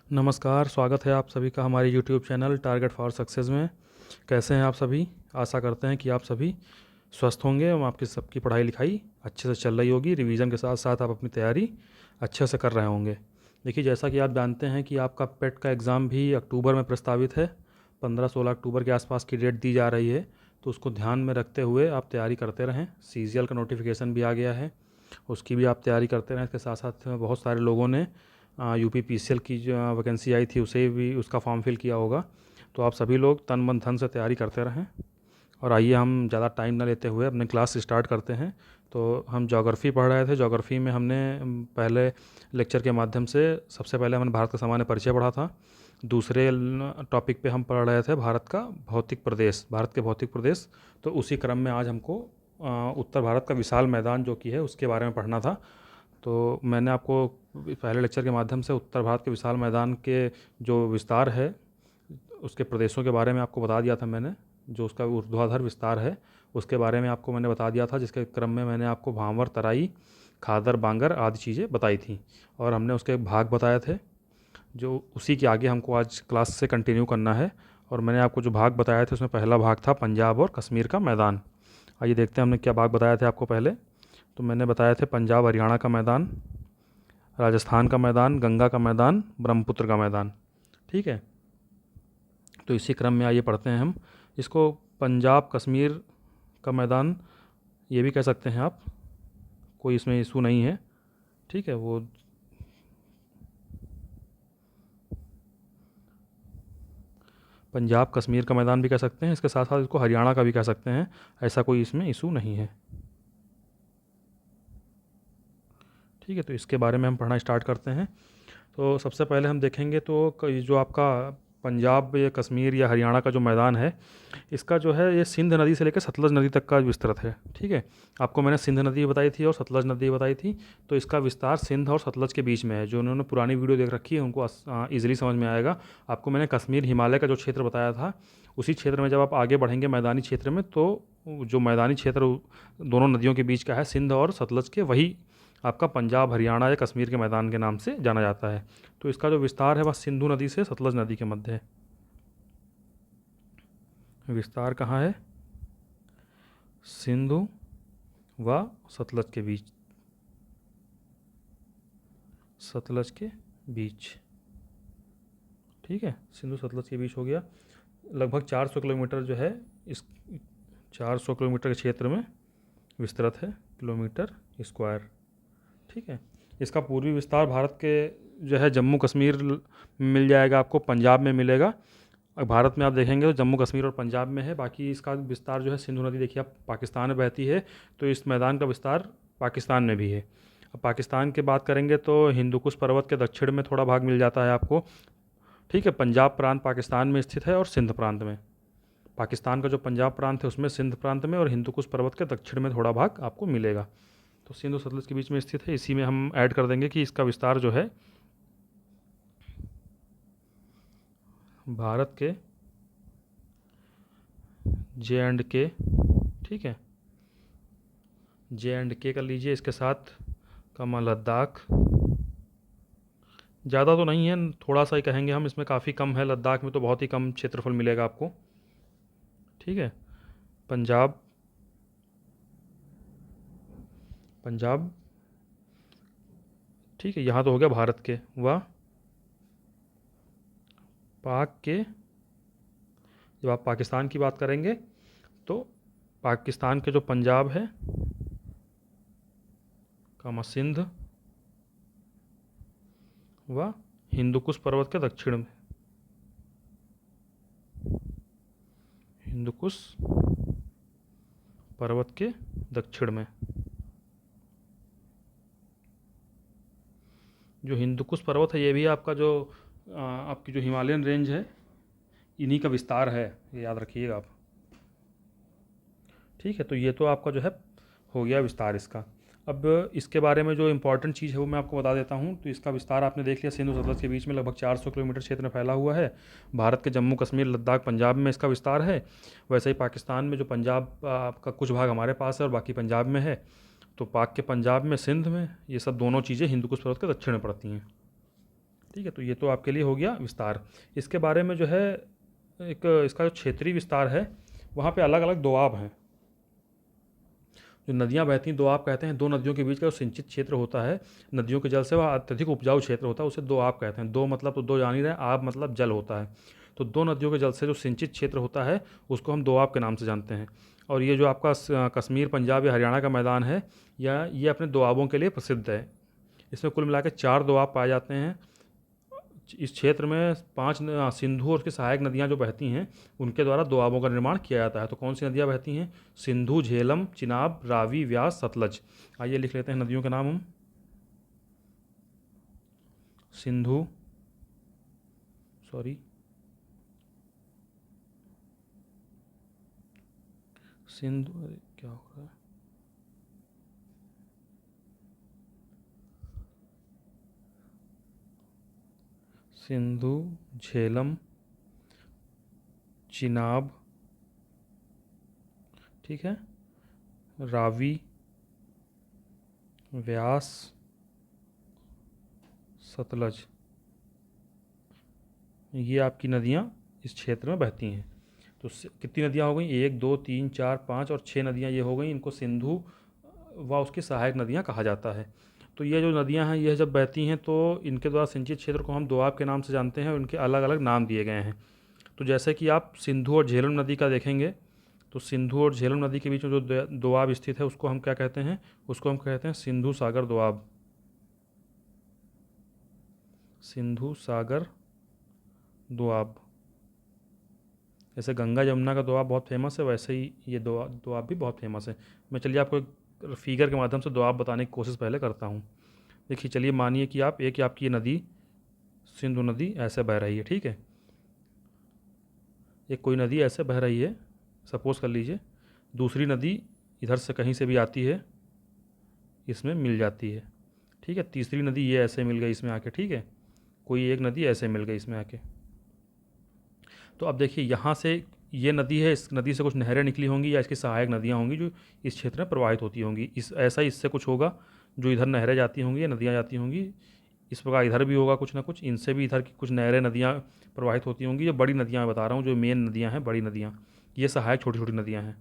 नमस्कार, स्वागत है आप सभी का हमारे YouTube channel target for success में। कैसे हैं आप सभी? आशा करते हैं कि आप सभी स्वस्थ होंगे एवं आपकी सबकी पढ़ाई लिखाई अच्छे से चल रही होगी। रिवीजन के साथ साथ आप अपनी तैयारी अच्छे से कर रहे होंगे। देखिए, जैसा कि आप जानते हैं कि आपका पेट का एग्ज़ाम भी अक्टूबर में प्रस्तावित है। 15-16 अक्टूबर के आसपास की डेट दी जा रही है, तो उसको ध्यान में रखते हुए आप तैयारी करते रहें। सीजीएल का नोटिफिकेशन भी आ गया है, उसकी भी आप तैयारी करते रहें। इसके साथ साथ बहुत सारे लोगों ने यूपी पीसीएल की जो वैकेंसी आई थी उसे भी उसका फॉर्म फिल किया होगा। तो आप सभी लोग तन मन धन से तैयारी करते रहें। और आइए हम ज़्यादा टाइम ना लेते हुए अपने क्लास स्टार्ट करते हैं। तो हम ज्योग्राफ़ी पढ़ रहे थे। ज्योग्राफ़ी में हमने पहले लेक्चर के माध्यम से सबसे पहले हमने भारत का सामान्य परिचय पढ़ा था। दूसरे टॉपिक पे हम पढ़ रहे थे भारत का भौतिक प्रदेश, भारत के भौतिक प्रदेश। तो उसी क्रम में आज हमको उत्तर भारत का विशाल मैदान जो कि है उसके बारे में पढ़ना था। तो मैंने आपको पहले लेक्चर के माध्यम से उत्तर भारत के विशाल मैदान के जो विस्तार है उसके प्रदेशों के बारे में आपको बता दिया था मैंने। जो उसका ऊर्ध्वाधर विस्तार है उसके बारे में आपको मैंने बता दिया था, जिसके क्रम में मैंने आपको भांवर, तराई, खादर, बांगर आदि चीज़ें बताई थी और हमने उसके भाग बताए थे। जो उसी के आगे हमको आज क्लास से कंटिन्यू करना है। और मैंने आपको जो भाग बताए थे उसमें पहला भाग था पंजाब और कश्मीर का मैदान। आइए देखते हैं हमने क्या भाग बताए थे आपको पहले। तो मैंने बताए थे पंजाब हरियाणा का मैदान, राजस्थान का मैदान, गंगा का मैदान, ब्रह्मपुत्र का मैदान। ठीक है, तो इसी क्रम में आइए पढ़ते हैं हम इसको। पंजाब कश्मीर का मैदान ये भी कह सकते हैं आप, कोई इसमें इशू नहीं है। ठीक है, वो पंजाब कश्मीर का मैदान भी कह सकते हैं, इसके साथ साथ इसको हरियाणा का भी कह सकते हैं। ऐसा कोई इसमें इशू नहीं है। ठीक है, तो इसके बारे में हम पढ़ना स्टार्ट करते हैं। तो सबसे पहले हम देखेंगे तो जो आपका पंजाब या कश्मीर या हरियाणा का जो मैदान है, इसका जो है ये सिंध नदी से लेकर सतलज नदी तक का विस्तृत है। ठीक है, आपको मैंने सिंध नदी बताई थी और सतलज नदी बताई थी। तो इसका विस्तार सिंध और सतलज के बीच में है। जो उन्होंने पुरानी वीडियो देख रखी है उनको ईजिली समझ में आएगा। आपको मैंने कश्मीर हिमालय का जो क्षेत्र बताया था, उसी क्षेत्र में जब आप आगे बढ़ेंगे मैदानी क्षेत्र में, तो जो मैदानी क्षेत्र दोनों नदियों के बीच का है, सिंध और सतलज के, वही आपका पंजाब हरियाणा या कश्मीर के मैदान के नाम से जाना जाता है। तो इसका जो विस्तार है वह सिंधु नदी से सतलज नदी के मध्य है। विस्तार कहाँ है? सिंधु व सतलज के बीच, सतलज के बीच। ठीक है, सिंधु सतलज के बीच हो गया। लगभग 400 किलोमीटर जो है इस 400 किलोमीटर के क्षेत्र में विस्तृत है, किलोमीटर स्क्वायर। ठीक है, इसका पूर्वी विस्तार भारत के जो है जम्मू कश्मीर में मिल जाएगा, आपको पंजाब में मिलेगा। भारत में आप देखेंगे तो जम्मू कश्मीर और पंजाब में है। बाकी इसका विस्तार जो है सिंधु नदी देखिए आप पाकिस्तान में बहती है, तो इस मैदान का विस्तार पाकिस्तान में भी है। अब पाकिस्तान की बात करेंगे तो हिंदुकुश पर्वत के दक्षिण में थोड़ा भाग मिल जाता है आपको। ठीक है, पंजाब प्रांत पाकिस्तान में स्थित है और सिंध प्रांत में। पाकिस्तान का जो पंजाब प्रांत है उसमें सिंध प्रांत में, और हिंदुकुश पर्वत के दक्षिण में थोड़ा भाग आपको मिलेगा। तो सिंध और सतलज के बीच में स्थित है। इसी में हम ऐड कर देंगे कि इसका विस्तार जो है भारत के जे एंड के, ठीक है, जे एंड के कर लीजिए, इसके साथ कम लद्दाख। ज़्यादा तो नहीं है, थोड़ा सा ही कहेंगे हम, इसमें काफ़ी कम है। लद्दाख में तो बहुत ही कम क्षेत्रफल मिलेगा आपको। ठीक है, पंजाब, पंजाब, ठीक है, यहाँ तो हो गया भारत के। व पाक के, जब आप पाकिस्तान की बात करेंगे तो पाकिस्तान के जो पंजाब है, कामा सिंध व हिंदुकुश पर्वत के दक्षिण में, हिंदुकुश पर्वत के दक्षिण में। जो हिंदुकुश पर्वत है ये भी आपका जो आपकी जो हिमालयन रेंज है इन्हीं का विस्तार है, ये याद रखिएगा आप। ठीक है, तो ये तो आपका जो है हो गया विस्तार इसका। अब इसके बारे में जो इम्पोर्टेंट चीज़ है वो मैं आपको बता देता हूँ। तो इसका विस्तार आपने देख लिया, सिंधु सतलज के बीच में लगभग 400 किलोमीटर क्षेत्र में फैला हुआ है। भारत के जम्मू कश्मीर, लद्दाख, पंजाब में इसका विस्तार है। वैसे ही पाकिस्तान में जो पंजाब का कुछ भाग हमारे पास है और बाकी पंजाब में है। तो पाक के पंजाब में, सिंध में, ये सब दोनों चीज़ें हिंदुकुश पर्वत के दक्षिण में पड़ती हैं। ठीक है, तो ये तो आपके लिए हो गया विस्तार। इसके बारे में जो है एक इसका जो क्षेत्रीय विस्तार है, वहाँ पे अलग अलग दोआब हैं। जो नदियाँ बहती हैं, दोआब कहते हैं। दो नदियों के बीच का जो सिंचित क्षेत्र होता है नदियों के जल से, वह अत्यधिक उपजाऊ क्षेत्र होता है, उसे दोआब कहते हैं। दो मतलब तो दो जान ही रहे हैं, आब मतलब जल होता है। तो दो नदियों के जल से जो सिंचित क्षेत्र होता है उसको हम दोआब के नाम से जानते हैं। और ये जो आपका कश्मीर, पंजाब या हरियाणा का मैदान है, या ये अपने दोआबों के लिए प्रसिद्ध है। इसमें कुल मिला के 4 दोआब पाए जाते हैं। इस क्षेत्र में 5 सिंधु और उसकी सहायक नदियाँ जो बहती हैं उनके द्वारा दोआबों का निर्माण किया जाता है। तो कौन सी नदियाँ बहती हैं? सिंधु, झेलम, चिनाब, रावी, व्यास, सतलज। आइए लिख लेते हैं नदियों के नाम हम। सिंधु, सॉरी, सिंधु, अरे क्या हो रहा है, सिंधु, झेलम, चिनाब, ठीक है, रावी, व्यास, सतलज, ये आपकी नदियाँ इस क्षेत्र में बहती हैं। तो कितनी नदियाँ हो गई? 1 2 3 4 5 और 6 नदियाँ ये हो गई। इनको सिंधु व उसकी सहायक नदियाँ कहा जाता है। तो ये जो नदियाँ हैं, यह जब बहती हैं तो इनके द्वारा सिंचित क्षेत्र को हम दोआब के नाम से जानते हैं और इनके अलग अलग नाम दिए गए हैं। तो जैसे कि आप सिंधु और झेलम नदी का देखेंगे, तो सिंधु और झेलम नदी के बीच में जो दोआब स्थित है उसको हम क्या कहते हैं? उसको हम कहते हैं सिंधु सागर दोआब। सिंधु सागर दोआब। जैसे गंगा जमुना का दोआब बहुत फेमस है, वैसे ही ये दोआब भी बहुत फेमस है। मैं चलिए आपको एक फिगर के माध्यम से दोआब बताने की कोशिश पहले करता हूँ। देखिए, चलिए मानिए कि आपकी ये नदी सिंधु नदी ऐसे बह रही है, ठीक है। एक कोई नदी ऐसे बह रही है, सपोज़ कर लीजिए। दूसरी नदी इधर से कहीं से भी आती है, इसमें मिल जाती है, ठीक है। तीसरी नदी ये ऐसे मिल गई इसमें आके, ठीक है। कोई एक नदी ऐसे मिल गई इसमें आके। तो अब देखिए, यहाँ से ये नदी है, इस नदी से कुछ नहरें निकली होंगी या इसकी सहायक नदियाँ होंगी जो इस क्षेत्र में प्रवाहित होती होंगी। इस ऐसा ही इससे कुछ होगा, जो इधर नहरें जाती होंगी या नदियाँ जाती होंगी। इस प्रकार इधर भी होगा कुछ ना कुछ, इनसे भी इधर की कुछ नहरें, नदियाँ प्रवाहित होती होंगी। जो बड़ी नदियाँ मैं बता रहा हूँ, जो मेन नदियाँ हैं, बड़ी नदियाँ, ये सहायक छोटी छोटी नदियाँ हैं,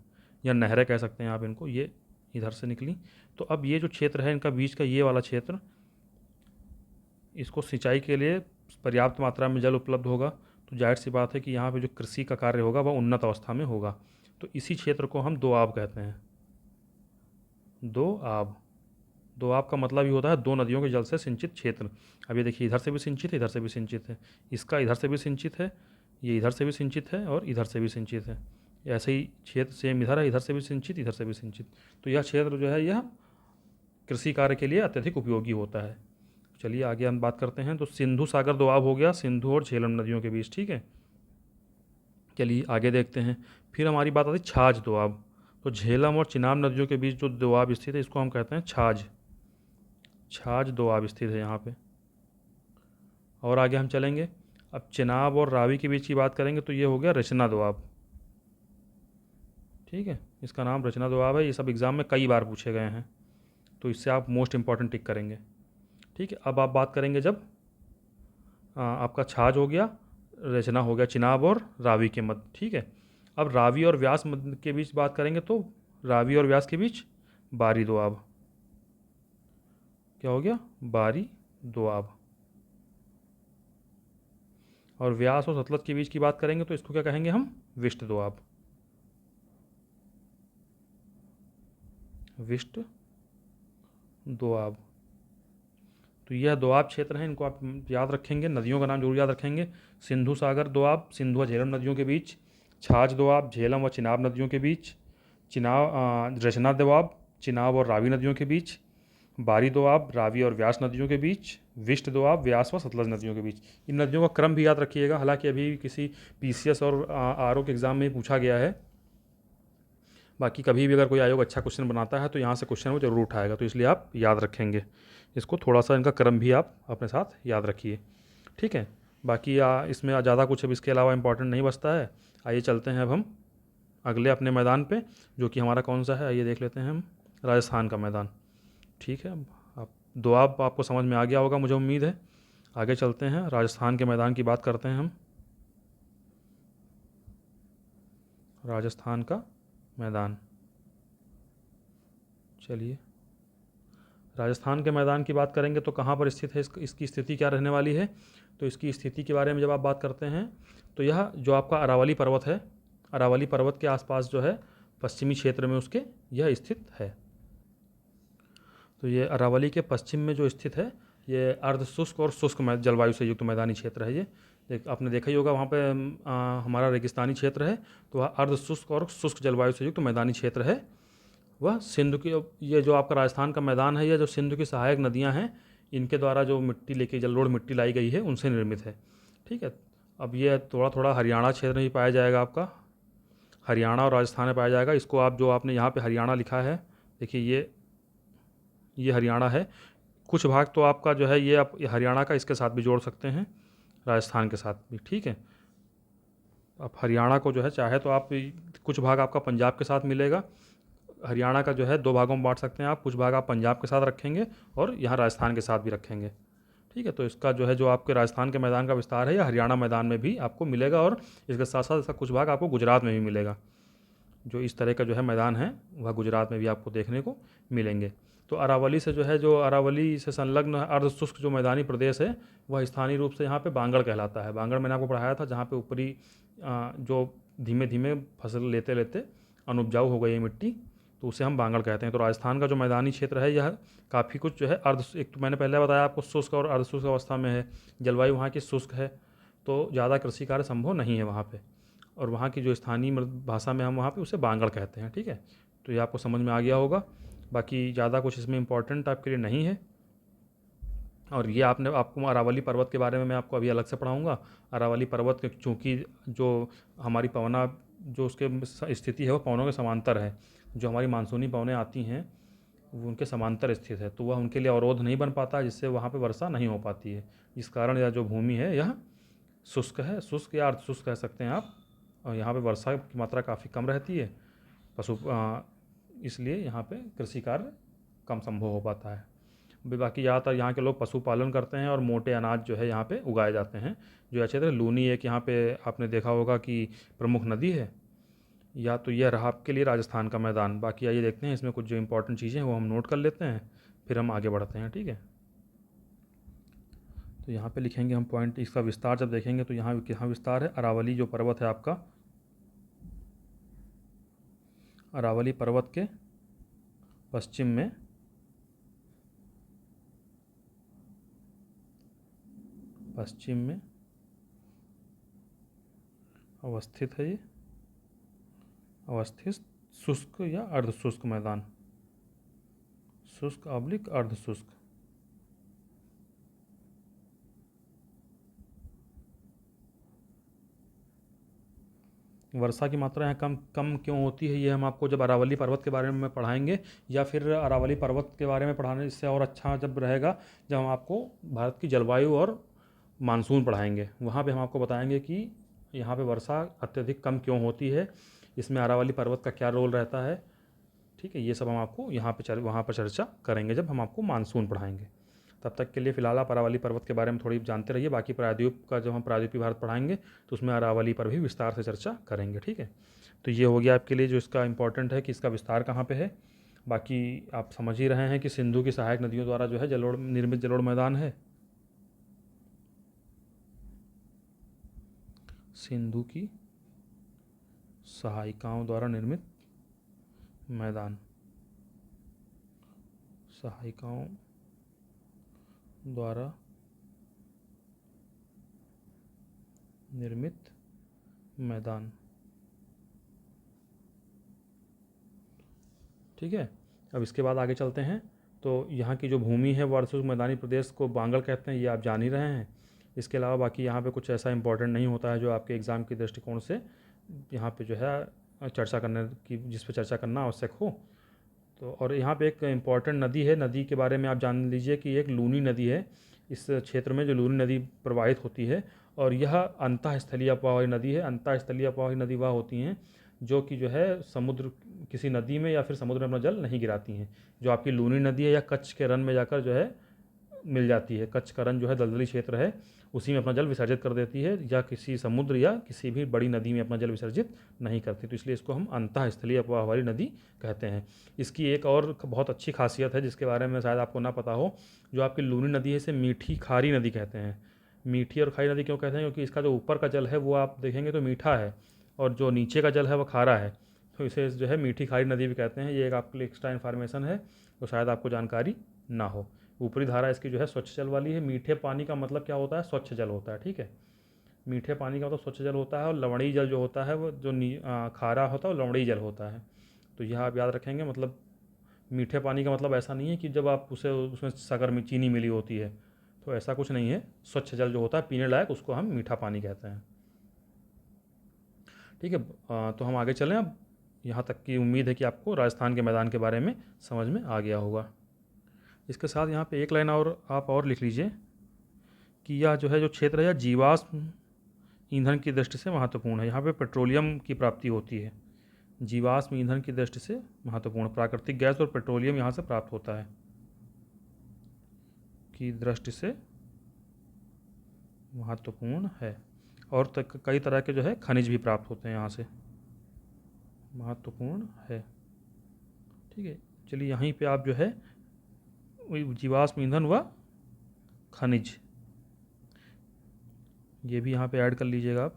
या नहरें कह सकते हैं आप इनको। ये इधर से निकली। तो अब ये जो क्षेत्र है इनका बीच का, ये वाला क्षेत्र, इसको सिंचाई के लिए पर्याप्त मात्रा में जल उपलब्ध होगा। तो जाहिर सी बात है कि यहाँ पे जो कृषि का कार्य होगा वह उन्नत अवस्था में होगा। तो इसी क्षेत्र को हम दोआब कहते हैं। दोआब। दोआब का मतलब ही होता है दो नदियों के जल से सिंचित क्षेत्र। अब ये देखिए, इधर से भी सिंचित है, इधर से भी सिंचित है। इसका इधर से भी सिंचित है, ये इधर से भी सिंचित है और इधर से भी सिंचित है। ऐसे ही क्षेत्र सेम इधर है, इधर से भी सिंचित, इधर से भी सिंचित। तो यह क्षेत्र जो है यह कृषि कार्य के लिए अत्यधिक उपयोगी होता है। चलिए आगे हम बात करते हैं। तो सिंधु सागर दोआब हो गया सिंधु और झेलम नदियों के बीच, ठीक है। चलिए आगे देखते हैं। फिर हमारी बात आती है छाछ दोआब। तो झेलम और चिनाब नदियों के बीच जो दोआब स्थित है इसको हम कहते हैं छाछ। छाछ दोआब स्थित है यहाँ पे। और आगे हम चलेंगे। अब चिनाब और रावी के बीच की बात करेंगे तो ये हो गया रचना दोआब, ठीक है। इसका नाम रचना दोआब है। ये सब एग्ज़ाम में कई बार पूछे गए हैं, तो इससे आप मोस्ट इंपॉर्टेंट टिक करेंगे, ठीक है। अब आप बात करेंगे जब आपका छाछ हो गया, रचना हो गया चिनाब और रावी के मध्य, ठीक है। अब रावी और व्यास मध्य के बीच बात करेंगे तो रावी और व्यास के बीच बारी दोआब। क्या हो गया? बारी दोआब। और व्यास और सतलज के बीच की बात करेंगे तो इसको क्या कहेंगे हम? विष्ट दोआब। विष्ट दोआब। तो यह दोआब क्षेत्र है, इनको आप याद रखेंगे। नदियों का नाम जरूर याद रखेंगे। सिंधु सागर दोआब, सिंधु व झेलम नदियों के बीच। छाछ दोआब, झेलम व चिनाब नदियों के बीच। रचना दोआब, चिनाब और रावी नदियों के बीच। बारी दोआब, रावी और व्यास नदियों के बीच। विष्ट दोआब, व्यास व सतलज नदियों के बीच। इन नदियों का क्रम भी याद रखिएगा। हालांकि अभी किसी पीसीएस और आरओ के एग्ज़ाम में पूछा गया है। बाकी कभी भी अगर कोई आयोग अच्छा क्वेश्चन बनाता है तो यहाँ से क्वेश्चन वो जरूर उठाएगा, तो इसलिए आप याद रखेंगे इसको। थोड़ा सा इनका क्रम भी आप अपने साथ याद रखिए, ठीक है। बाकी इसमें ज़्यादा कुछ अब इसके अलावा इंपॉर्टेंट नहीं बचता है। आइए चलते हैं अब हम अगले अपने मैदान पे, जो कि हमारा कौन सा है, आइए देख लेते हैं हम। राजस्थान का मैदान, ठीक है। आप दोआब आपको समझ में आ गया होगा मुझे उम्मीद है। आगे चलते हैं, राजस्थान के मैदान की बात करते हैं हम। राजस्थान का मैदान, चलिए राजस्थान के मैदान की बात करेंगे तो कहाँ पर स्थित है, इसकी स्थिति क्या रहने वाली है। तो इसकी स्थिति के बारे में जब आप बात करते हैं तो यह जो आपका अरावली पर्वत है, अरावली पर्वत के आसपास जो है पश्चिमी क्षेत्र में उसके यह स्थित है। तो ये अरावली के पश्चिम में जो स्थित है, ये अर्ध शुष्क और शुष्क जलवायु से युक्त मैदानी क्षेत्र है। ये आपने देखा ही होगा, वहाँ पे हमारा रेगिस्तानी क्षेत्र है, तो वह अर्ध शुष्क और शुष्क जलवायु से युक्त मैदानी क्षेत्र है। वह सिंधु की, ये जो आपका राजस्थान का मैदान है, ये जो सिंधु की सहायक नदियाँ हैं इनके द्वारा जो मिट्टी लेके जलोढ़ मिट्टी लाई गई है उनसे निर्मित है। ठीक है, अब ये थोड़ा थोड़ा हरियाणा क्षेत्र में भी पाया जाएगा, आपका हरियाणा और राजस्थान में पाया जाएगा। इसको आप जो आपने यहाँ पे हरियाणा लिखा है, देखिए ये हरियाणा है। कुछ भाग तो आपका जो है ये आप हरियाणा का इसके साथ भी जोड़ सकते हैं, राजस्थान के साथ भी। ठीक है, आप हरियाणा को जो है चाहे तो आप कुछ भाग आपका पंजाब के साथ मिलेगा, हरियाणा का जो है दो भागों में बांट सकते हैं आप, कुछ भाग आप पंजाब के साथ रखेंगे और यहाँ राजस्थान के साथ भी रखेंगे। ठीक है, तो इसका जो है जो आपके राजस्थान के मैदान का विस्तार है या हरियाणा मैदान में भी आपको मिलेगा, और इसके साथ साथ इसका कुछ भाग आपको गुजरात में भी मिलेगा। जो इस तरह का जो है मैदान है वह गुजरात में भी आपको देखने को मिलेंगे। तो अरावली से जो है, जो अरावली से संलग्न अर्ध शुष्क जो मैदानी प्रदेश है वह स्थानीय रूप से यहाँ पे बांगड़ कहलाता है। बांगड़ मैंने आपको पढ़ाया था, जहाँ पे ऊपरी जो धीमे धीमे फसल लेते लेते अनुपजाऊ हो गई है मिट्टी, तो उसे हम बांगड़ कहते हैं। तो राजस्थान का जो मैदानी क्षेत्र है यह काफ़ी कुछ जो है एक तो मैंने पहले बताया आपको शुष्क और अर्ध शुष्क अवस्था में है, जलवायु वहाँ की शुष्क है, तो ज़्यादा कृषि कार्य संभव नहीं है वहाँ पे, और वहाँ की जो स्थानीय भाषा में हम वहाँ पे उसे बांगड़ कहते हैं। ठीक है, तो ये आपको समझ में आ गया होगा। बाकी ज़्यादा कुछ इसमें इंपॉर्टेंट आपके लिए नहीं है। और ये आपको अरावली पर्वत के बारे में मैं आपको अभी अलग से पढ़ाऊँगा। अरावली पर्वत चूँकि जो हमारी पवना जो उसके स्थिति है वो पवनों के समांतर है, जो हमारी मानसूनी पवनें आती हैं वो उनके समांतर स्थित है, तो वह उनके लिए अवरोध नहीं बन पाता, जिससे वहाँ पे वर्षा नहीं हो पाती है। इस कारण यह जो भूमि है यह शुष्क है, शुष्क या अर्ध शुष्क कह सकते हैं आप, और यहाँ पे वर्षा की मात्रा काफ़ी कम रहती है। इसलिए यहाँ पे कृषि कार्य कम संभव हो पाता है। बाकी ज़्यादातर यहाँ के लोग पशुपालन करते हैं और मोटे अनाज जो है यहाँ पे उगाए जाते हैं। जो अच्छे तरह लूनी एक यहाँ पे आपने देखा होगा कि प्रमुख नदी है। या तो यह रहा आपके लिए राजस्थान का मैदान। बाकी आइए देखते हैं इसमें कुछ जो इंपॉर्टेंट चीज़ें हैं वो हम नोट कर लेते हैं, फिर हम आगे बढ़ते हैं। ठीक है, तो यहाँ पे लिखेंगे हम पॉइंट, इसका विस्तार जब देखेंगे तो यहाँ विस्तार है। अरावली जो पर्वत है आपका, अरावली पर्वत के पश्चिम में अवस्थित है। ये अवस्थित शुष्क या अर्ध शुष्क मैदान, शुष्क ऑब्लिक अर्ध शुष्क। वर्षा की मात्रा यहाँ कम कम क्यों होती है, ये हम आपको जब अरावली पर्वत के बारे में पढ़ाएंगे, या फिर अरावली पर्वत के बारे में पढ़ाने इससे और अच्छा जब रहेगा जब हम आपको भारत की जलवायु और मानसून पढ़ाएंगे। वहाँ पे हम आपको बताएंगे कि यहाँ पे वर्षा अत्यधिक कम क्यों होती है, इसमें अरावली पर्वत का क्या रोल रहता है। ठीक है, ये सब हम आपको वहाँ पर चर्चा करेंगे जब हम आपको मानसून पढ़ाएंगे। तब तक के लिए फ़िलहाल आप अरावली पर्वत के बारे में थोड़ी जानते रहिए। बाकी प्रायद्वीप का जब हम प्रायद्वीपीय भारत पढ़ाएंगे तो उसमें अरावली पर भी विस्तार से चर्चा करेंगे। ठीक है, तो ये हो गया आपके लिए जो इसका इंपॉर्टेंट है कि इसका विस्तार कहाँ पे है। बाकी आप समझ ही रहे हैं कि सिंधु की सहायक नदियों द्वारा जो है निर्मित जलोढ़ मैदान है। सिंधु की सहायिकाओं द्वारा निर्मित मैदान, सहायिकाओं द्वारा निर्मित मैदान। ठीक है, अब इसके बाद आगे चलते हैं। तो यहाँ की जो भूमि है वो अर्धशुष्क मैदानी प्रदेश को बांगड़ कहते हैं, ये आप जान ही रहे हैं। इसके अलावा बाकी यहाँ पे कुछ ऐसा इंपॉर्टेंट नहीं होता है जो आपके एग्ज़ाम के दृष्टिकोण से यहाँ पे जो है चर्चा करने की, जिस पे चर्चा करना आवश्यक हो। तो और यहाँ पे एक इम्पॉर्टेंट नदी है, नदी के बारे में आप जान लीजिए कि एक लूनी नदी है। इस क्षेत्र में जो लूनी नदी प्रवाहित होती है, और यह अंतःस्थलीय अपवाही नदी है। अंतःस्थलीय अपवाही नदी वह होती हैं जो कि जो है समुद्र किसी नदी में या फिर समुद्र में अपना जल नहीं गिराती हैं। जो आपकी लूनी नदी है या कच्छ के रन में जाकर जो है मिल जाती है। कच्छकरन जो है दलदली क्षेत्र है, उसी में अपना जल विसर्जित कर देती है, या किसी समुद्र या किसी भी बड़ी नदी में अपना जल विसर्जित नहीं करती। तो इसलिए इसको हम अंतःस्थलीय अपवाह वाली नदी कहते हैं। इसकी एक और बहुत अच्छी खासियत है जिसके बारे में शायद आपको ना पता हो। जो आपकी लूनी नदी है इसे मीठी खारी नदी कहते हैं। मीठी और खारी नदी क्यों कहते हैं? क्योंकि इसका जो ऊपर का जल है वो आप देखेंगे तो मीठा है, और जो नीचे का जल है वो खारा है। तो इसे जो है मीठी खारी नदी भी कहते हैं। ये एक आपके लिए एक्स्ट्रा इन्फॉर्मेशन है तो शायद आपको जानकारी ना हो। ऊपरी धारा इसकी जो है स्वच्छ जल वाली है। मीठे पानी का मतलब क्या होता है? स्वच्छ जल होता है, ठीक है। मीठे पानी का मतलब स्वच्छ जल होता है, और लवणीय जल जो होता है वो जो खारा होता है वो लवणीय जल होता है। तो यह आप याद रखेंगे। मतलब मीठे पानी का मतलब ऐसा नहीं है कि जब आप उसे उसमें शक्कर में चीनी मिली होती है, तो ऐसा कुछ नहीं है। स्वच्छ जल जो होता है पीने लायक, उसको हम मीठा पानी कहते हैं, ठीक है। तो हम आगे चलें अब। यहाँ तक की उम्मीद है कि आपको राजस्थान के मैदान के बारे में समझ में आ गया होगा। इसके साथ यहाँ पे एक लाइन और आप और लिख लीजिए कि यह जो है जो क्षेत्र है जीवाश्म ईंधन की दृष्टि से महत्वपूर्ण है। यहाँ पे पेट्रोलियम की प्राप्ति होती है। जीवाश्म ईंधन की दृष्टि से महत्वपूर्ण, प्राकृतिक गैस और पेट्रोलियम यहाँ से प्राप्त होता है की दृष्टि से महत्वपूर्ण है। और कई तरह के जो है खनिज भी प्राप्त होते हैं यहाँ से, महत्वपूर्ण है, ठीक है। चलिए यहीं पे आप जो है जीवाश्म ईंधन व खनिज, ये भी यहाँ पे ऐड कर लीजिएगा आप।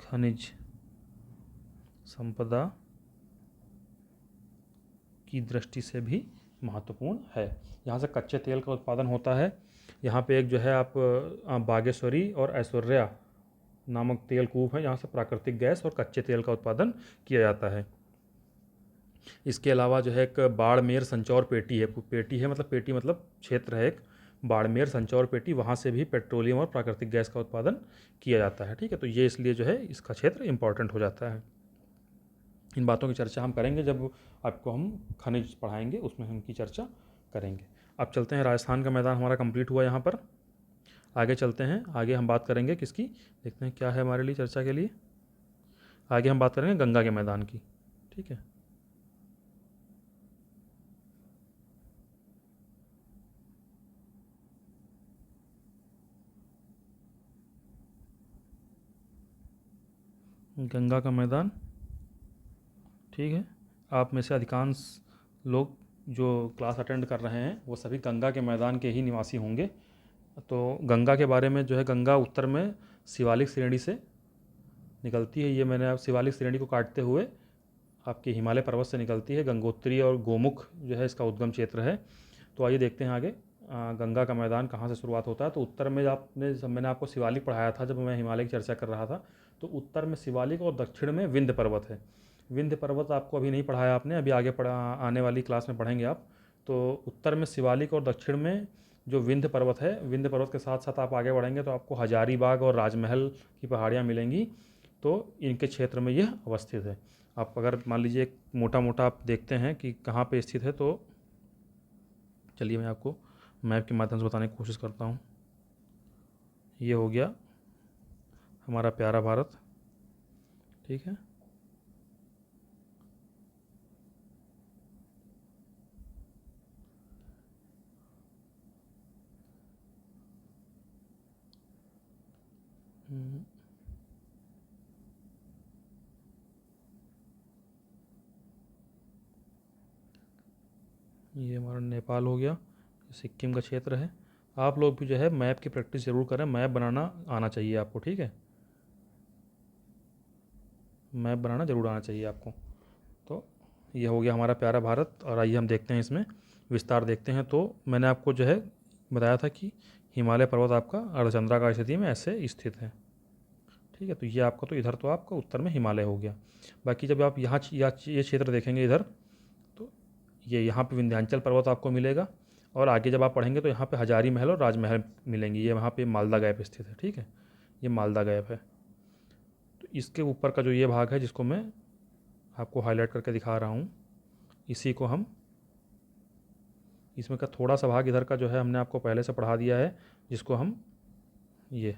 खनिज संपदा की दृष्टि से भी महत्वपूर्ण है। यहाँ से कच्चे तेल का उत्पादन होता है। यहाँ पे एक जो है आप बागेश्वरी और ऐश्वर्या नामक तेल कूप है, यहाँ से प्राकृतिक गैस और कच्चे तेल का उत्पादन किया जाता है। इसके अलावा जो है एक बाड़मेर संचौर पेटी है। पेटी है मतलब पेटी मतलब क्षेत्र है एक, बाड़मेर संचौर पेटी, वहाँ से भी पेट्रोलियम और प्राकृतिक गैस का उत्पादन किया जाता है, ठीक है। तो ये इसलिए जो है इसका क्षेत्र इंपॉर्टेंट हो जाता है। इन बातों की चर्चा हम करेंगे जब आपको हम खनिज पढ़ाएंगे, उसमें हम इनकी चर्चा करेंगे। अब चलते हैं, राजस्थान का मैदान हमारा कंप्लीट हुआ। यहाँ पर आगे चलते हैं। आगे हम बात करेंगे किसकी, देखते हैं क्या है हमारे लिए चर्चा के लिए। आगे हम बात करेंगे गंगा के मैदान की, ठीक है। गंगा का मैदान, ठीक है। आप में से अधिकांश लोग जो क्लास अटेंड कर रहे हैं वो सभी गंगा के मैदान के ही निवासी होंगे। तो गंगा के बारे में जो है, गंगा उत्तर में शिवालिक श्रेणी से निकलती है। ये मैंने आप शिवालिक श्रेणी को काटते हुए आपके हिमालय पर्वत से निकलती है। गंगोत्री और गोमुख जो है इसका उद्गम क्षेत्र है। तो आइए देखते हैं आगे गंगा का मैदान कहाँ से शुरुआत होता है। तो उत्तर में आपने, जब मैंने आपको शिवालिक पढ़ाया था, जब मैं हिमालय की चर्चा कर रहा था, तो उत्तर में शिवालिक और दक्षिण में विंध्य पर्वत है। विंध्य पर्वत आपको अभी नहीं पढ़ाया आपने, अभी आगे आने वाली क्लास में पढ़ेंगे आप। तो उत्तर में शिवालिक और दक्षिण में जो विंध्य पर्वत है, विंध्य पर्वत के साथ साथ आप आगे बढ़ेंगे तो आपको हजारीबाग और राजमहल की पहाड़ियाँ मिलेंगी। तो इनके क्षेत्र में यह अवस्थित है। आप अगर मान लीजिए एक मोटा मोटा आप देखते हैं कि कहाँ पे स्थित है, तो चलिए मैं आपको मैप के माध्यम से बताने की कोशिश करता हूँ। ये हो गया हमारा प्यारा भारत, ठीक है। ये हमारा नेपाल हो गया, सिक्किम का क्षेत्र है। आप लोग भी जो है मैप की प्रैक्टिस ज़रूर करें, मैप बनाना आना चाहिए आपको, ठीक है। मैप बनाना ज़रूर आना चाहिए आपको। तो ये हो गया हमारा प्यारा भारत, और आइए हम देखते हैं इसमें विस्तार देखते हैं। तो मैंने आपको जो है बताया था कि हिमालय पर्वत आपका अर्धचंद्राकार स्थिति में ऐसे स्थित है, ठीक है। तो ये आपका, तो इधर तो आपका उत्तर में हिमालय हो गया। बाकी जब आप यहाँ ये क्षेत्र देखेंगे इधर, तो ये यहाँ पे विंध्याचल पर्वत आपको मिलेगा, और आगे जब आप पढ़ेंगे तो यहाँ पे हजारी महल और राजमहल मिलेंगे। ये वहाँ पे मालदा गैप स्थित है, ठीक है। ये मालदा गैप है। तो इसके ऊपर का जो ये भाग है जिसको मैं आपको हाईलाइट करके दिखा रहा हूँ, इसी को हम, इसमें का थोड़ा सा भाग इधर का जो है हमने आपको पहले से पढ़ा दिया है, जिसको हम, ये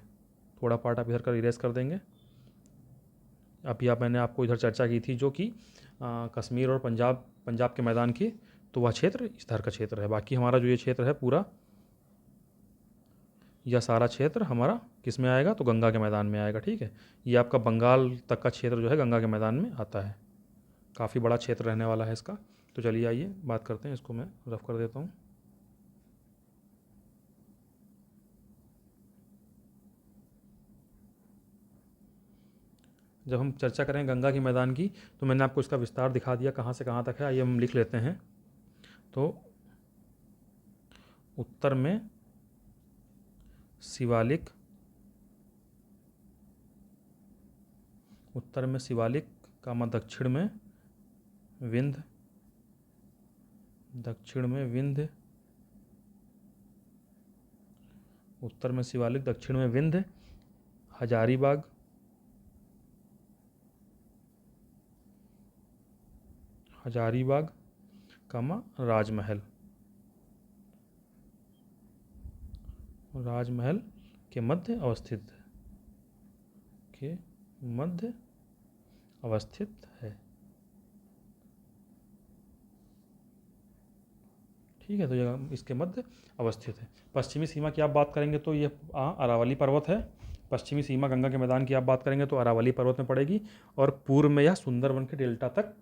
थोड़ा पार्ट आप इधर का इरेज कर देंगे। अभी मैंने आपको इधर चर्चा की थी जो कि कश्मीर और पंजाब पंजाब के मैदान की, तो वह क्षेत्र इस तरह का क्षेत्र है। बाकी हमारा जो ये क्षेत्र है पूरा, यह सारा क्षेत्र हमारा किस में आएगा, तो गंगा के मैदान में आएगा। ठीक है, ये आपका बंगाल तक का क्षेत्र जो है गंगा के मैदान में आता है। काफ़ी बड़ा क्षेत्र रहने वाला है इसका। तो चलिए आइए बात करते हैं, इसको मैं रफ कर देता हूँ। जब हम चर्चा करें गंगा के मैदान की, तो मैंने आपको इसका विस्तार दिखा दिया कहाँ से कहाँ तक है। आइए हम लिख लेते हैं। तो उत्तर में शिवालिक, उत्तर में शिवालिक कामा दक्षिण में विंध्य, दक्षिण में विंध्य, उत्तर में शिवालिक दक्षिण में विंध्य, हजारीबाग, हजारीबाग कामा राजमहल, राजमहल के मध्य अवस्थित, के मध्य अवस्थित है। ठीक है, तो यह इसके मध्य अवस्थित है। पश्चिमी सीमा की आप बात करेंगे तो ये अरावली पर्वत है। पश्चिमी सीमा गंगा के मैदान की आप बात करेंगे तो अरावली पर्वत में पड़ेगी, और पूर्व में यह सुंदरवन के डेल्टा तक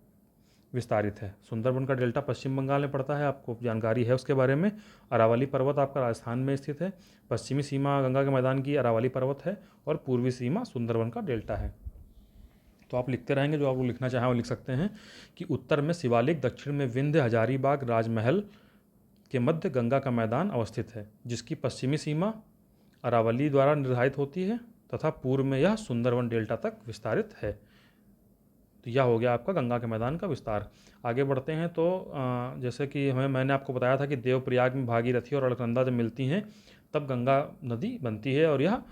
विस्तारित है। सुंदरवन का डेल्टा पश्चिम बंगाल में पड़ता है, आपको जानकारी है उसके बारे में। अरावली पर्वत आपका राजस्थान में स्थित है। पश्चिमी सीमा गंगा के मैदान की अरावली पर्वत है, और पूर्वी सीमा सुंदरवन का डेल्टा है। तो आप लिखते रहेंगे, जो आप लोग लिखना चाहें वो लिख सकते हैं कि उत्तर में शिवालिक, दक्षिण में विंध्य, हजारीबाग, राजमहल के मध्य गंगा का मैदान अवस्थित है, जिसकी पश्चिमी सीमा अरावली द्वारा निर्धारित होती है तथा पूर्व में यह सुंदरवन डेल्टा तक विस्तारित है। तो यह हो गया आपका गंगा के मैदान का विस्तार। आगे बढ़ते हैं तो जैसे कि मैंने आपको बताया था कि देवप्रयाग में भागीरथी और अलकनंदा जब मिलती हैं तब गंगा नदी बनती है, और यह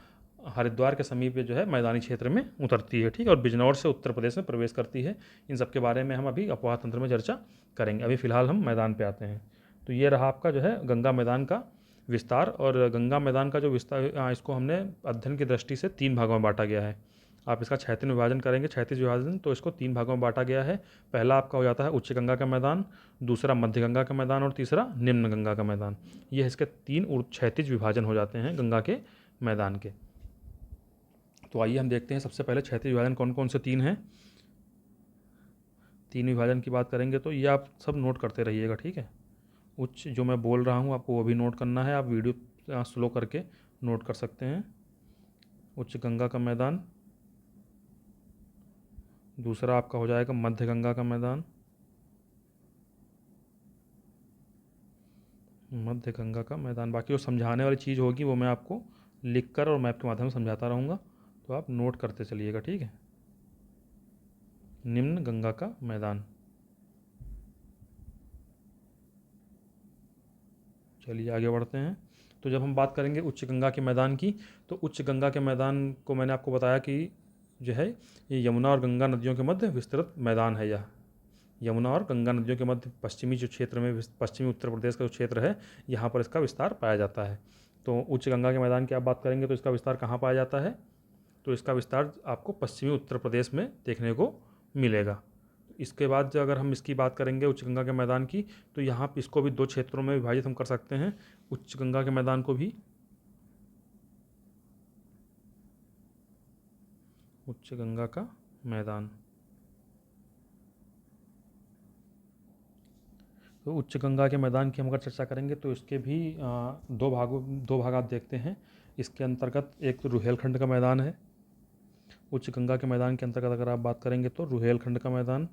हरिद्वार के समीप जो है मैदानी क्षेत्र में उतरती है। ठीक है, और बिजनौर से उत्तर प्रदेश में प्रवेश करती है। इन सब के बारे में हम अभी अपवाह तंत्र में चर्चा करेंगे। अभी फ़िलहाल हम मैदान पे आते हैं। तो ये रहा आपका जो है गंगा मैदान का विस्तार। और गंगा मैदान का जो विस्तार, इसको हमने अध्ययन की दृष्टि से 3 भागों में बांटा गया है। आप इसका क्षैतिज विभाजन करेंगे, क्षैतिज विभाजन, तो इसको 3 भागों में बांटा गया है। पहला आपका हो जाता है उच्च गंगा का मैदान, दूसरा मध्य गंगा का मैदान, और तीसरा निम्न गंगा का मैदान। ये इसके 3 क्षैतिज विभाजन हो जाते हैं गंगा के मैदान के। तो आइए हम देखते हैं सबसे पहले क्षैतिज विभाजन कौन कौन से 3 हैं। 3 विभाजन की बात करेंगे तो ये आप सब नोट करते रहिएगा। ठीक है, उच्च जो मैं बोल रहा हूँ आपको वो भी नोट करना है। आप वीडियो स्लो करके नोट कर सकते हैं। उच्च गंगा का मैदान, दूसरा आपका हो जाएगा मध्य गंगा का मैदान, मध्य गंगा का मैदान। बाकी वो समझाने वाली चीज़ होगी वो मैं आपको लिख कर और मैप के माध्यम से समझाता रहूँगा, तो आप नोट करते चलिएगा। ठीक है, निम्न गंगा का मैदान। चलिए आगे बढ़ते हैं। तो जब हम बात करेंगे उच्च गंगा के मैदान की, तो उच्च गंगा के मैदान को मैंने आपको बताया कि जो है ये यमुना और गंगा नदियों के मध्य विस्तृत मैदान है। यह यमुना और गंगा नदियों के मध्य पश्चिमी जो क्षेत्र में, पश्चिमी उत्तर प्रदेश का जो क्षेत्र है, यहाँ पर इसका विस्तार पाया जाता है। तो उच्च गंगा के मैदान की आप बात करेंगे तो इसका विस्तार कहाँ पाया जाता है, तो इसका विस्तार आपको पश्चिमी उत्तर प्रदेश में देखने को मिलेगा। इसके बाद अगर हम इसकी बात करेंगे उच्च गंगा के मैदान की, तो यहाँ इसको भी 2 क्षेत्रों में विभाजित हम कर सकते हैं। उच्च गंगा के मैदान को भी उच्च गंगा का मैदान, तो उच्च गंगा के मैदान की हम अगर चर्चा करेंगे तो इसके भी 2 भाग आप देखते हैं। इसके अंतर्गत एक तो रुहेलखंड का मैदान है। उच्च गंगा के मैदान के अंतर्गत अगर आप बात करेंगे तो रुहेलखंड का मैदान,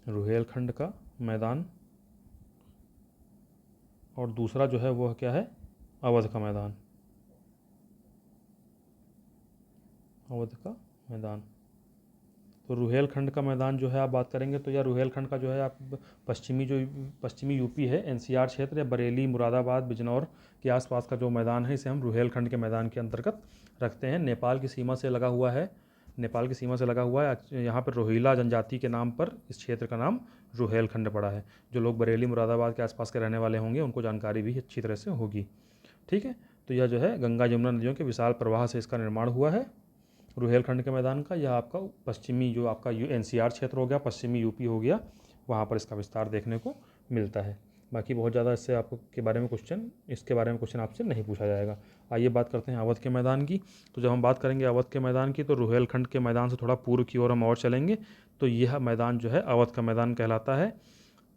रुहेलखंड का मैदान, और दूसरा जो है वह क्या है, अवध का मैदान, अवध का मैदान। तो रुहेलखंड का मैदान जो है आप बात करेंगे तो यह रुहेलखंड का जो है आप पश्चिमी यूपी है, एनसीआर क्षेत्र या बरेली, मुरादाबाद, बिजनौर के आसपास का जो मैदान है इसे हम रुहेलखंड के मैदान के अंतर्गत रखते हैं। नेपाल की सीमा से लगा हुआ है, नेपाल की सीमा से लगा हुआ है। यहाँ पर रोहिला जनजाति के नाम पर इस क्षेत्र का नाम रुहेलखंड पड़ा है। जो लोग बरेली, मुरादाबाद के आसपास के रहने वाले होंगे उनको जानकारी भी अच्छी तरह से होगी। ठीक है, तो यह जो है गंगा यमुना नदियों के विशाल प्रवाह से इसका निर्माण हुआ है। रुहेलखंड के मैदान का, यह आपका पश्चिमी जो आपका एनसीआर क्षेत्र हो गया, पश्चिमी यूपी हो गया, वहाँ पर इसका विस्तार देखने को मिलता है। बाकी बहुत ज़्यादा इससे आपको के बारे में क्वेश्चन इसके बारे में क्वेश्चन आपसे नहीं पूछा जाएगा। आइए बात करते हैं अवध के मैदान की। तो जब हम बात करेंगे अवध के मैदान की, तो रुहेलखंड के मैदान से थोड़ा पूर्व की ओर हम और चलेंगे तो यह मैदान जो है अवध का मैदान कहलाता है।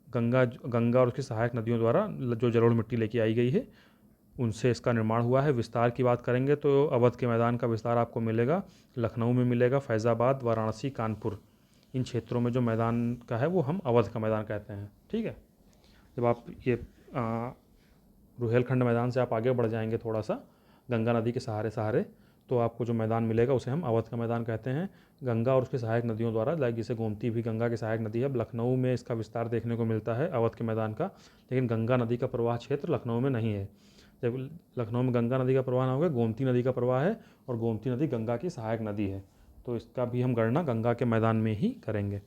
गंगा और उसकी सहायक नदियों द्वारा जो जलोढ़ मिट्टी लेके आई गई है, उनसे इसका निर्माण हुआ है। विस्तार की बात करेंगे तो अवध के मैदान का विस्तार आपको मिलेगा लखनऊ में मिलेगा, फैज़ाबाद, वाराणसी, कानपुर, इन क्षेत्रों में जो मैदान का है वो हम अवध का मैदान कहते हैं। ठीक है, जब आप ये रुहेलखंड मैदान से आप आगे बढ़ जाएंगे थोड़ा सा गंगा नदी के सहारे सहारे, तो आपको जो मैदान मिलेगा उसे हम अवध का मैदान कहते हैं। गंगा और उसकी सहायक नदियों द्वारा, लाइक जैसे गोमती भी गंगा की सहायक नदी है, लखनऊ में इसका विस्तार देखने को मिलता है अवध के मैदान का, लेकिन गंगा नदी का प्रवाह क्षेत्र लखनऊ में नहीं है। जब लखनऊ में गंगा नदी का प्रवाह ना होगा, गोमती नदी का प्रवाह है, और गोमती नदी गंगा की सहायक नदी है, तो इसका भी हम गणना गंगा के मैदान में ही करेंगे।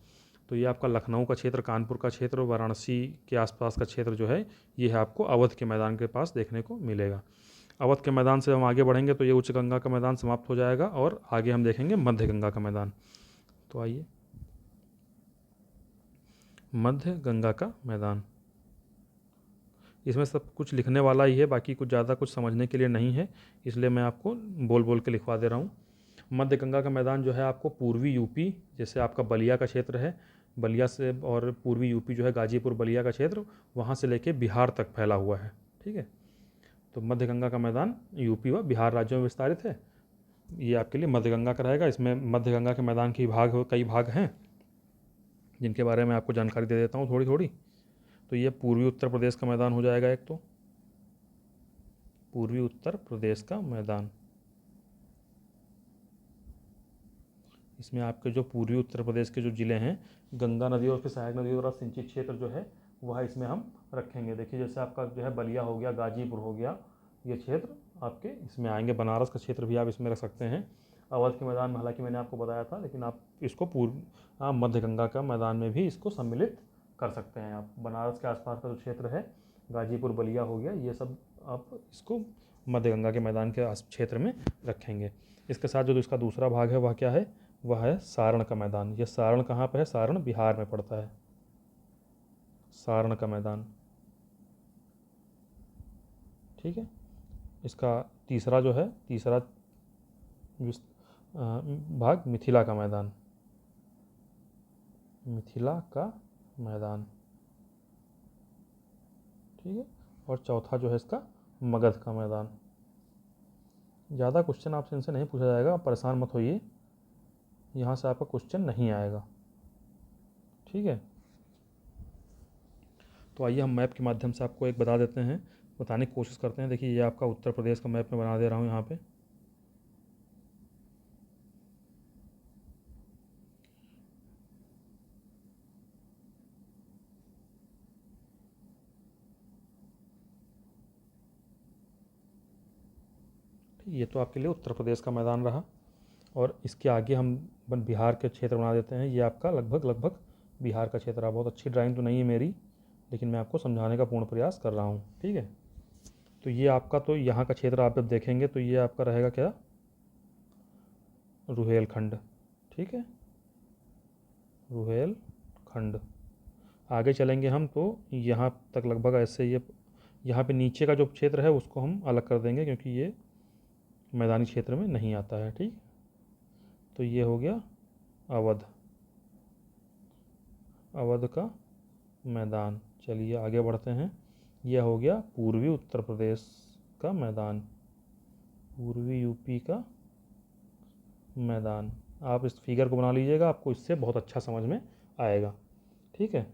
तो ये आपका लखनऊ का क्षेत्र, कानपुर का क्षेत्र, वाराणसी के आसपास का क्षेत्र जो है, ये है आपको अवध के मैदान के पास देखने को मिलेगा। अवध के मैदान से हम आगे बढ़ेंगे तो ये उच्च गंगा का मैदान समाप्त हो जाएगा और आगे हम देखेंगे मध्य गंगा का मैदान। तो आइए, मध्य गंगा का मैदान, इसमें सब कुछ लिखने वाला ही है, बाकी कुछ ज़्यादा कुछ समझने के लिए नहीं है, इसलिए मैं आपको बोल बोल के लिखवा दे रहा हूँ। मध्य गंगा का मैदान जो है आपको पूर्वी यूपी, जैसे आपका बलिया का क्षेत्र है, बलिया से, और पूर्वी यूपी जो है गाजीपुर बलिया का क्षेत्र, वहाँ से लेके बिहार तक फैला हुआ है। ठीक है, तो मध्य गंगा का मैदान यूपी व बिहार राज्यों में विस्तारित है। ये आपके लिए मध्य गंगा का रहेगा। इसमें मध्य गंगा के मैदान की कई भाग हैं, जिनके बारे में आपको जानकारी दे देता हूँ थोड़ी थोड़ी। तो ये पूर्वी उत्तर प्रदेश का मैदान हो जाएगा एक, तो पूर्वी उत्तर प्रदेश का मैदान, इसमें आपके जो पूर्वी उत्तर प्रदेश के जो ज़िले हैं, गंगा नदी और उसके सहायक नदियों द्वारा सिंचित क्षेत्र जो है वह इसमें हम रखेंगे। देखिए, जैसे आपका जो है बलिया हो गया, गाजीपुर हो गया, ये क्षेत्र आपके इसमें आएंगे। बनारस का क्षेत्र भी आप इसमें रख सकते हैं। अवध के मैदान में हालांकि मैंने आपको बताया था, लेकिन आप इसको मध्य गंगा का मैदान में भी इसको सम्मिलित कर सकते हैं। आप बनारस के आसपास का जो क्षेत्र है, गाजीपुर, बलिया हो गया, ये सब आप इसको मध्य गंगा के मैदान के क्षेत्र में रखेंगे। इसके साथ जो इसका दूसरा भाग है वह क्या है, वह है सारण का मैदान। ये सारण कहाँ पे है, सारण बिहार में पड़ता है, सारण का मैदान। ठीक है, इसका तीसरा जो है, तीसरा भाग मिथिला का मैदान, मिथिला का मैदान। ठीक है, और चौथा जो है इसका मगध का मैदान। ज़्यादा क्वेश्चन आपसे इनसे नहीं पूछा जाएगा, आप परेशान मत होइए, यहाँ से आपका क्वेश्चन नहीं आएगा। ठीक है, तो आइए हम मैप के माध्यम से आपको एक बता देते हैं, बताने की कोशिश करते हैं। देखिए, ये आपका उत्तर प्रदेश का मैप मैं बना दे रहा हूँ यहाँ पे। ये तो आपके लिए उत्तर प्रदेश का मैदान रहा, और इसके आगे हम बिहार के क्षेत्र बना देते हैं। ये आपका लगभग बिहार का क्षेत्र है। बहुत अच्छी ड्राइंग तो नहीं है मेरी, लेकिन मैं आपको समझाने का पूर्ण प्रयास कर रहा हूँ। ठीक है, तो ये आपका, तो यहाँ का क्षेत्र आप जब देखेंगे तो ये आपका रहेगा क्या, रुहेलखंड। ठीक है, रुहेलखंड। आगे चलेंगे हम तो यहाँ तक लगभग ऐसे, ये यहाँ पे नीचे का जो क्षेत्र है उसको हम अलग कर देंगे, क्योंकि ये मैदानी क्षेत्र में नहीं आता है। ठीक, तो ये हो गया अवध, अवध का मैदान। चलिए आगे बढ़ते हैं। यह हो गया पूर्वी उत्तर प्रदेश का मैदान, पूर्वी यूपी का मैदान। आप इस फिगर को बना लीजिएगा, आपको इससे बहुत अच्छा समझ में आएगा। ठीक है,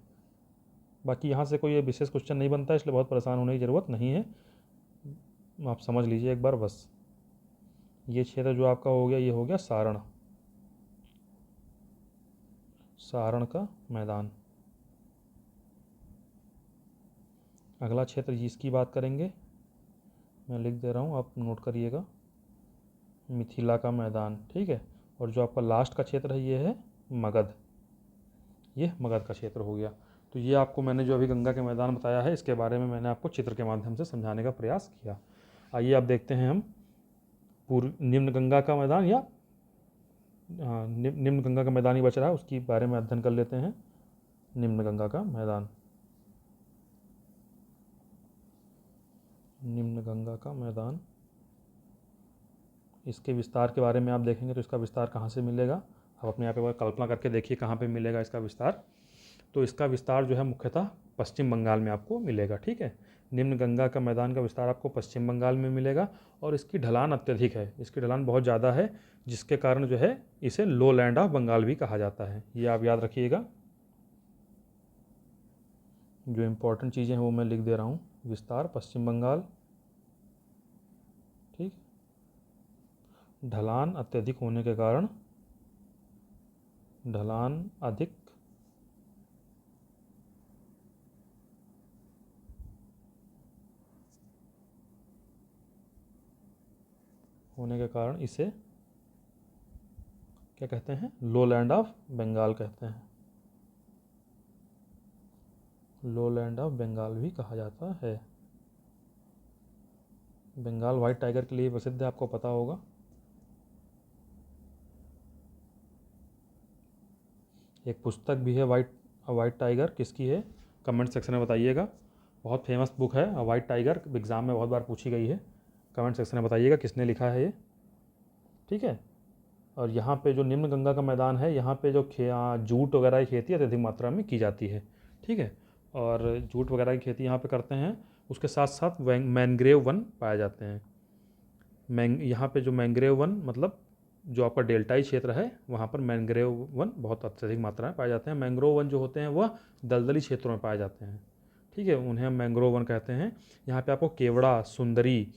बाकी यहाँ से कोई विशेष क्वेश्चन नहीं बनता, इसलिए बहुत परेशान होने की ज़रूरत नहीं है, आप समझ लीजिए एक बार बस। ये क्षेत्र जो आपका हो गया, ये हो गया सारण, सारण का मैदान। अगला क्षेत्र जिसकी बात करेंगे, मैं लिख दे रहा हूँ, आप नोट करिएगा, मिथिला का मैदान। ठीक है, और जो आपका लास्ट का क्षेत्र है ये है मगध, ये मगध का क्षेत्र हो गया। तो ये आपको मैंने जो अभी गंगा के मैदान बताया है, इसके बारे में मैंने आपको चित्र के माध्यम से समझाने का प्रयास किया। आइए आप देखते हैं हम निम्न गंगा का मैदान या निम्न गंगा का मैदान ही बच रहा है, उसकी बारे में अध्ययन कर लेते हैं। निम्न गंगा का मैदान, निम्न गंगा का मैदान, इसके विस्तार के बारे में आप देखेंगे तो इसका विस्तार कहाँ से मिलेगा, आप अपने यहाँ पे कल्पना करके देखिए कहाँ पे मिलेगा इसका विस्तार। तो इसका विस्तार जो है मुख्यतः पश्चिम बंगाल में आपको मिलेगा। ठीक है, निम्न गंगा का मैदान का विस्तार आपको पश्चिम बंगाल में मिलेगा और इसकी ढलान अत्यधिक है, इसकी ढलान बहुत ज़्यादा है, जिसके कारण जो है इसे लो लैंड ऑफ बंगाल भी कहा जाता है। ये आप याद रखिएगा। जो इम्पोर्टेंट चीज़ें हैं वो मैं लिख दे रहा हूँ। विस्तार पश्चिम बंगाल, ठीक, ढलान अत्यधिक होने के कारण, ढलान अधिक होने के कारण इसे क्या कहते हैं, लो लैंड ऑफ बंगाल कहते हैं, लो लैंड ऑफ बंगाल भी कहा जाता है। बंगाल वाइट टाइगर के लिए प्रसिद्ध है, आपको पता होगा। एक पुस्तक भी है वाइट टाइगर, किसकी है कमेंट सेक्शन में बताइएगा। बहुत फेमस बुक है वाइट टाइगर, एग्ज़ाम में बहुत बार पूछी गई है। कमेंट सेक्शन में बताइएगा किसने लिखा है ये। ठीक है, और यहाँ पे जो निम्न गंगा का मैदान है, यहाँ पे जो जूट वगैरह की खेती अत्यधिक मात्रा में की जाती है। ठीक है, और जूट वगैरह की खेती यहाँ पे करते हैं, उसके साथ साथ मैंग्रोव वन पाए जाते हैं। यहाँ पे जो मैंग्रोव वन मतलब जो आपका डेल्टाई क्षेत्र है, वहाँ पर मैंग्रोव वन बहुत अत्यधिक मात्रा में पाए जाते हैं। मैंग्रोव वन जो होते हैं वह दलदली क्षेत्रों में पाए जाते हैं। ठीक है, उन्हें हम मैंग्रोव वन कहते हैं। यहाँ पे आपको केवड़ा, सुंदरी,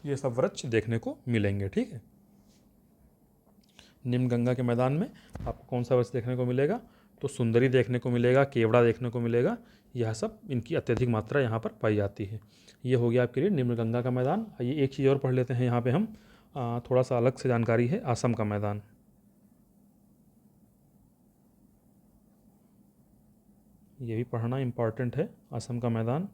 ये सब वृक्ष देखने को मिलेंगे। ठीक है, निम्न गंगा के मैदान में आपको कौन सा वृक्ष देखने को मिलेगा, तो सुंदरी देखने को मिलेगा, केवड़ा देखने को मिलेगा, यह सब इनकी अत्यधिक मात्रा यहाँ पर पाई जाती है। ये हो गया आपके लिए निम्न गंगा का मैदान। ये एक चीज़ और पढ़ लेते हैं यहाँ पे हम, थोड़ा सा अलग से जानकारी है, असम का मैदान। ये भी पढ़ना इम्पॉर्टेंट है, असम का मैदान।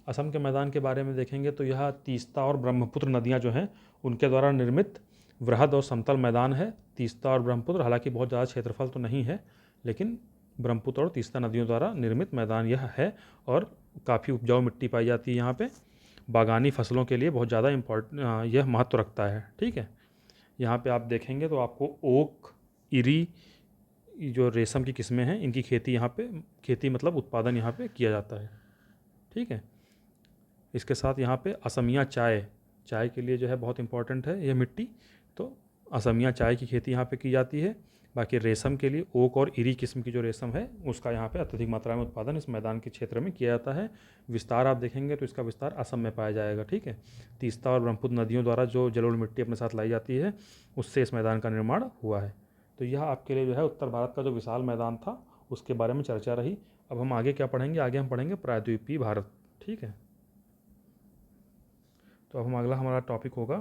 असम के मैदान के बारे में देखेंगे तो यह तीस्ता और ब्रह्मपुत्र नदियाँ जो हैं उनके द्वारा निर्मित वृहद और समतल मैदान है। तीस्ता और ब्रह्मपुत्र, हालांकि बहुत ज़्यादा क्षेत्रफल तो नहीं है, लेकिन ब्रह्मपुत्र और तीस्ता नदियों द्वारा निर्मित मैदान यह है और काफ़ी उपजाऊ मिट्टी पाई जाती है यहाँ पे। बागानी फसलों के लिए बहुत ज़्यादा यह महत्व रखता है। ठीक है, यहाँ पे आप देखेंगे तो आपको ओक, इरी, जो रेशम की किस्में हैं, इनकी खेती यहाँ पे, खेती मतलब उत्पादन यहाँ पे किया जाता है। ठीक है, इसके साथ यहाँ पे असमिया चाय, चाय के लिए जो है बहुत इंपॉर्टेंट है यह मिट्टी, तो असमिया चाय की खेती यहाँ पे की जाती है। बाकी रेशम के लिए ओक और इरी किस्म की जो रेशम है उसका यहाँ पे अत्यधिक मात्रा में उत्पादन इस मैदान के क्षेत्र में किया जाता है। विस्तार आप देखेंगे तो इसका विस्तार असम में पाया जाएगा। ठीक है, तीस्ता और ब्रह्मपुत्र नदियों द्वारा जो जलोढ़ मिट्टी अपने साथ लाई जाती है उससे इस मैदान का निर्माण हुआ है। तो यह आपके लिए जो है उत्तर भारत का जो विशाल मैदान था उसके बारे में चर्चा रही। अब हम आगे क्या पढ़ेंगे, आगे हम पढ़ेंगे प्रायद्वीपीय भारत। ठीक है, तो अब हम अगला हमारा टॉपिक होगा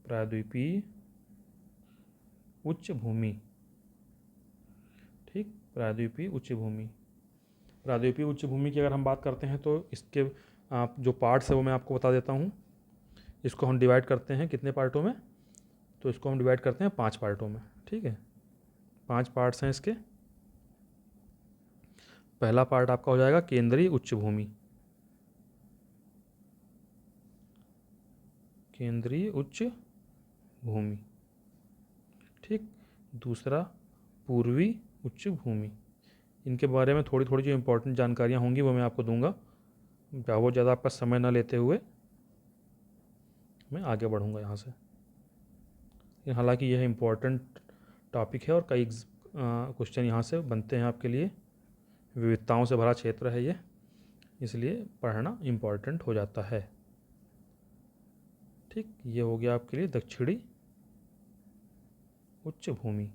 प्रायद्वीपीय उच्च भूमि। ठीक, प्रायद्वीपीय उच्च भूमि। प्रायद्वीपीय उच्च भूमि की अगर हम बात करते हैं तो इसके जो पार्ट्स है वो मैं आपको बता देता हूँ। इसको हम डिवाइड करते हैं कितने पार्टों में, तो इसको हम डिवाइड करते हैं 5 पार्टों में। ठीक है, 5 पार्ट्स हैं इसके। पहला पार्ट आपका हो जाएगा केंद्रीय उच्च भूमि, केंद्रीय उच्च भूमि। ठीक, दूसरा पूर्वी उच्च भूमि। इनके बारे में थोड़ी थोड़ी जो इम्पोर्टेंट जानकारियाँ होंगी वो मैं आपको दूंगा, बहुत ज़्यादा आपका समय ना लेते हुए मैं आगे बढ़ूंगा यहाँ से। हालांकि यह इम्पोर्टेंट टॉपिक है और कई क्वेश्चन यहाँ से बनते हैं आपके लिए, विविधताओं से भरा क्षेत्र है ये, इसलिए पढ़ना इम्पोर्टेंट हो जाता है। ठीक, ये हो गया आपके लिए दक्षिणी उच्च भूमि।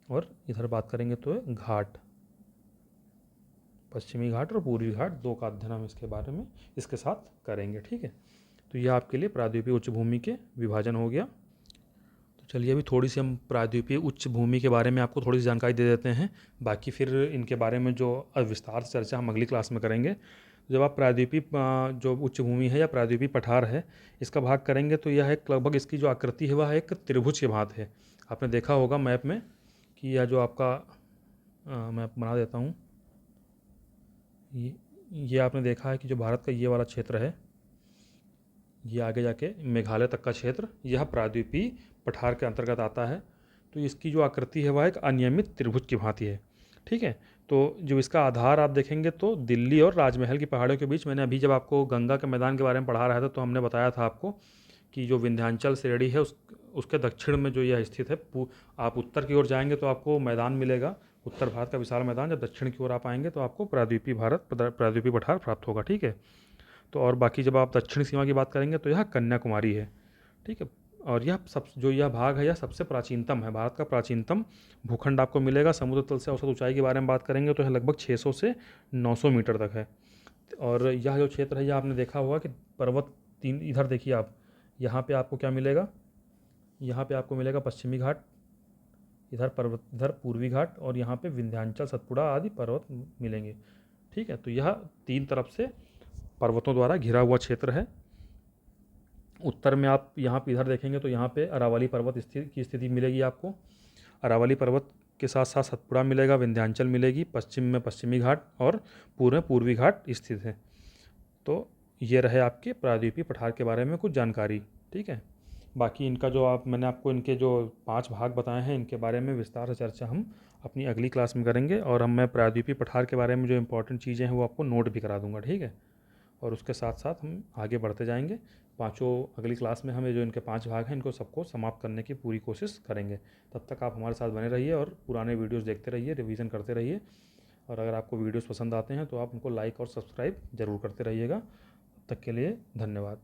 और इधर बात करेंगे तो घाट, पश्चिमी घाट और पूर्वी घाट, 2 का अध्ययन हम इसके बारे में इसके साथ करेंगे। ठीक है, तो यह आपके लिए प्रायद्वीपीय उच्च भूमि के विभाजन हो गया। तो चलिए अभी थोड़ी सी हम प्रायद्वीपीय उच्च भूमि के बारे में आपको थोड़ी सी जानकारी दे देते हैं, बाकी फिर इनके बारे में जो विस्तार से चर्चा हम अगली क्लास में करेंगे। जब आप प्रायद्वीपीय जो उच्च भूमि है या प्रायद्वीपीय पठार है, इसका भाग करेंगे तो यह एक लगभग, इसकी जो आकृति है वह एक त्रिभुज के भांति है। आपने देखा होगा मैप में कि यह जो आपका मैप बना देता हूँ, ये आपने देखा है कि जो भारत का ये वाला क्षेत्र है, ये आगे जाके मेघालय तक का क्षेत्र, यह प्रायद्वीपीय पठार के अंतर्गत आता है। तो इसकी जो आकृति है वह एक अनियमित त्रिभुज की भांति है। ठीक है, तो जो इसका आधार आप देखेंगे तो दिल्ली और राजमहल की पहाड़ियों के बीच, मैंने अभी जब आपको गंगा के मैदान के बारे में पढ़ा रहा था तो हमने बताया था आपको कि जो विंध्याचल श्रेणी है उसके दक्षिण में जो यह स्थित है। आप उत्तर की ओर जाएंगे तो आपको मैदान मिलेगा, उत्तर भारत का विशाल मैदान। जब दक्षिण की ओर आप आएंगे तो आपको प्रायद्वीपीय पठार प्राप्त होगा। ठीक है, तो और बाकी जब आप दक्षिण सीमा की बात करेंगे तो यह कन्याकुमारी है। ठीक है, और यह भाग है, यह सबसे प्राचीनतम है, भारत का प्राचीनतम भूखंड आपको मिलेगा। समुद्र तल से औसत ऊंचाई के बारे में बात करेंगे तो यह लगभग 600 से 900 मीटर तक है। और यह जो क्षेत्र है, यह आपने देखा होगा कि पर्वत तीन, इधर देखिए आप, यहाँ पे आपको क्या मिलेगा, यहाँ पे आपको मिलेगा पश्चिमी घाट, इधर पर्वत, इधर पूर्वी घाट, और यहाँ पे विंध्याचल, सतपुड़ा आदि पर्वत मिलेंगे। ठीक है, तो यह तीन तरफ से पर्वतों द्वारा घिरा हुआ क्षेत्र है। उत्तर में आप यहाँ पे इधर देखेंगे तो यहाँ पे अरावली पर्वत की स्थिति मिलेगी आपको। अरावली पर्वत के साथ साथ सतपुड़ा मिलेगा, विंध्याचल मिलेगी, पश्चिम में पश्चिमी घाट और पूर्व में पूर्वी घाट स्थित है। तो ये रहे आपके प्रायद्वीपीय पठार के बारे में कुछ जानकारी। ठीक है, बाकी इनका जो मैंने आपको इनके जो 5 भाग बताए हैं, इनके बारे में विस्तार से चर्चा हम अपनी अगली क्लास में करेंगे। और मैं प्रायद्वीपीय पठार के बारे में जो इंपॉर्टेंट चीज़ें हैं वो आपको नोट भी करा दूंगा। ठीक है, और उसके साथ साथ हम आगे बढ़ते जाएंगे। अगली क्लास में हमें जो इनके 5 भाग हैं इनको सबको समाप्त करने की पूरी कोशिश करेंगे। तब तक आप हमारे साथ बने रहिए और पुराने वीडियोस देखते रहिए, रिवीजन करते रहिए। और अगर आपको वीडियोस पसंद आते हैं तो आप उनको लाइक और सब्सक्राइब ज़रूर करते रहिएगा। तब तक के लिए धन्यवाद।